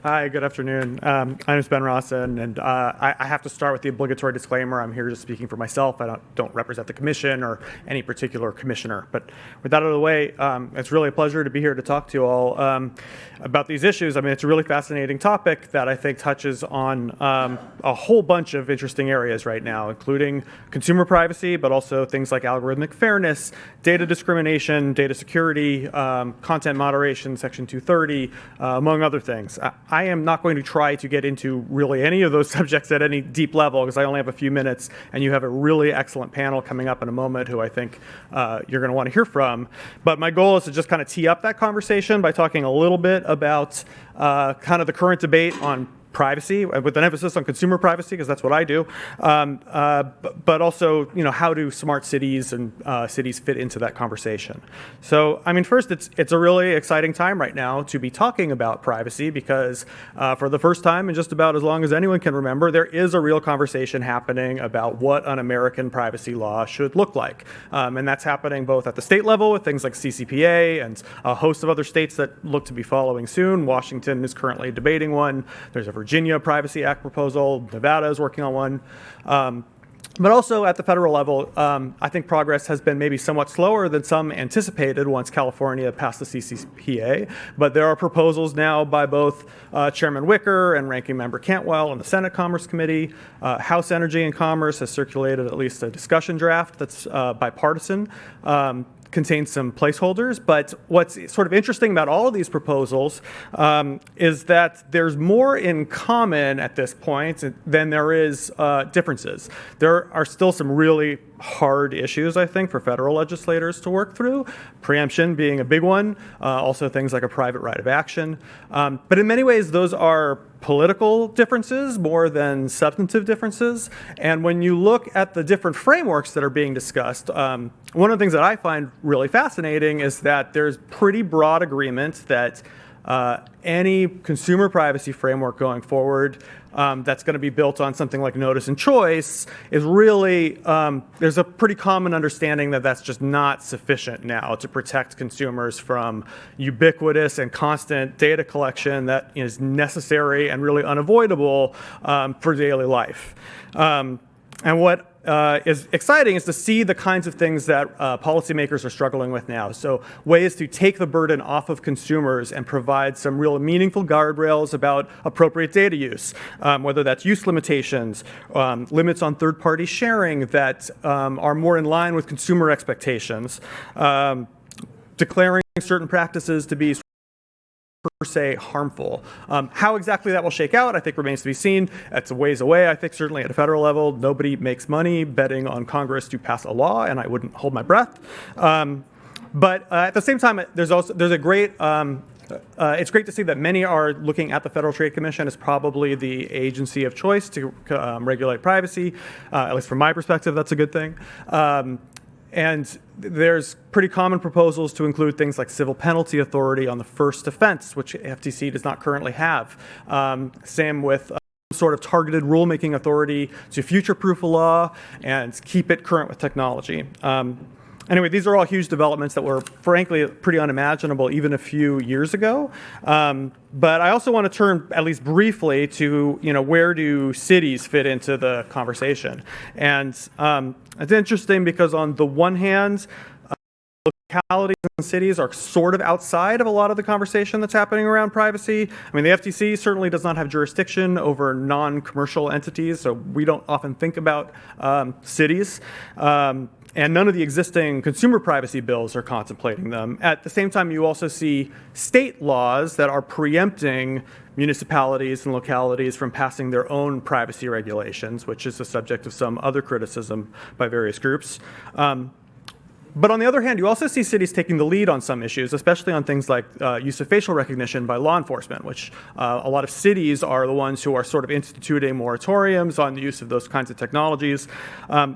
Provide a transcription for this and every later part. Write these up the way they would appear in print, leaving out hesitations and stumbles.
Hi, good afternoon. My name is Ben Rossen, and I have to start with the obligatory disclaimer. I'm here just speaking for myself. I don't represent the commission or any particular commissioner. But with that out of the way, it's really a pleasure to be here to talk to you all about these issues. I mean, it's a really fascinating topic that I think touches on a whole bunch of interesting areas right now, including consumer privacy, but also things like algorithmic fairness, data discrimination, data security, content moderation, Section 230, among other things. I am not going to try to get into really any of those subjects at any deep level because I only have a few minutes, and you have a really excellent panel coming up in a moment who I think you're going to want to hear from. But my goal is to just kind of tee up that conversation by talking a little bit about kind of the current debate on privacy, with an emphasis on consumer privacy, because that's what I do, but also, how do smart cities and cities fit into that conversation? So, I mean, first, it's a really exciting time right now to be talking about privacy because for the first time in just about as long as anyone can remember, there is a real conversation happening about what an American privacy law should look like. And that's happening both at the state level with things like CCPA and a host of other states that look to be following soon. Washington is currently debating one. There's a Virginia Privacy Act proposal. Nevada is working on one. But also at the federal level, I think progress has been maybe somewhat slower than some anticipated once California passed the CCPA. But there are proposals now by both Chairman Wicker and Ranking Member Cantwell on the Senate Commerce Committee. House Energy and Commerce has circulated at least a discussion draft that's bipartisan. Contains some placeholders, but what's sort of interesting about all of these proposals is that there's more in common at this point than there is differences. There are still some really hard issues, I think, for federal legislators to work through, preemption being a big one, also things like a private right of action. But in many ways, those are political differences more than substantive differences. And when you look at the different frameworks that are being discussed, one of the things that I find really fascinating is that there's pretty broad agreement that any consumer privacy framework going forward that's going to be built on something like notice and choice is really, there's a pretty common understanding that that's just not sufficient now to protect consumers from ubiquitous and constant data collection that is necessary and really unavoidable for daily life. And what is exciting is to see the kinds of things that policymakers are struggling with now. So ways to take the burden off of consumers and provide some real meaningful guardrails about appropriate data use, whether that's use limitations, limits on third-party sharing that are more in line with consumer expectations, declaring certain practices to be per se harmful. How exactly that will shake out, I think, remains to be seen. It's a ways away, I think, certainly at a federal level. Nobody makes money betting on Congress to pass a law, and I wouldn't hold my breath. But at the same time, there's a great, it's great to see that many are looking at the Federal Trade Commission as probably the agency of choice to regulate privacy. At least from my perspective, that's a good thing. And there's pretty common proposals to include things like civil penalty authority on the first offense, which FTC does not currently have. Same with sort of targeted rulemaking authority to future-proof a law and keep it current with technology. Anyway, these are all huge developments that were, frankly, pretty unimaginable even a few years ago. But I also want to turn, at least briefly, to where do cities fit into the conversation? And it's interesting because on the one hand, localities and cities are sort of outside of a lot of the conversation that's happening around privacy. I mean, the FTC certainly does not have jurisdiction over non-commercial entities, so we don't often think about cities. And none of the existing consumer privacy bills are contemplating them. At the same time, you also see state laws that are preempting municipalities and localities from passing their own privacy regulations, which is the subject of some other criticism by various groups. But on the other hand, you also see cities taking the lead on some issues, especially on things like use of facial recognition by law enforcement, which a lot of cities are the ones who are sort of instituting moratoriums on the use of those kinds of technologies,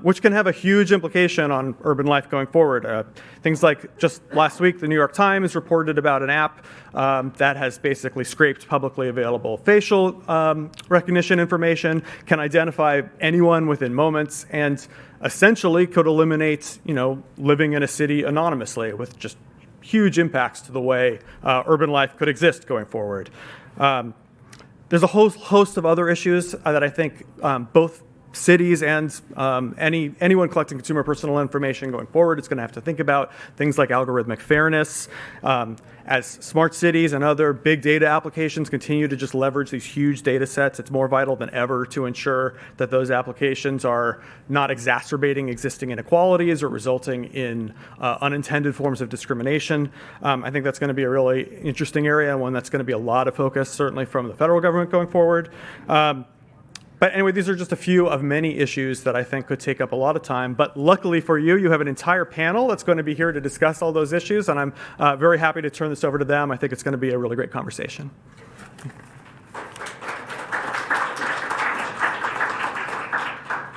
which can have a huge implication on urban life going forward. Things like just last week, the New York Times reported about an app that has basically scraped publicly available facial recognition information, can identify anyone within moments, and essentially could eliminate, living in a city anonymously with just huge impacts to the way urban life could exist going forward. There's a whole host of other issues that I think both cities and anyone collecting consumer personal information going forward is going to have to think about. Things like algorithmic fairness. As smart cities and other big data applications continue to just leverage these huge data sets, it's more vital than ever to ensure that those applications are not exacerbating existing inequalities or resulting in unintended forms of discrimination. I think that's going to be a really interesting area, and one that's going to be a lot of focus, certainly from the federal government going forward. But anyway, these are just a few of many issues that I think could take up a lot of time. But luckily for you, you have an entire panel that's going to be here to discuss all those issues, and I'm very happy to turn this over to them. I think it's going to be a really great conversation.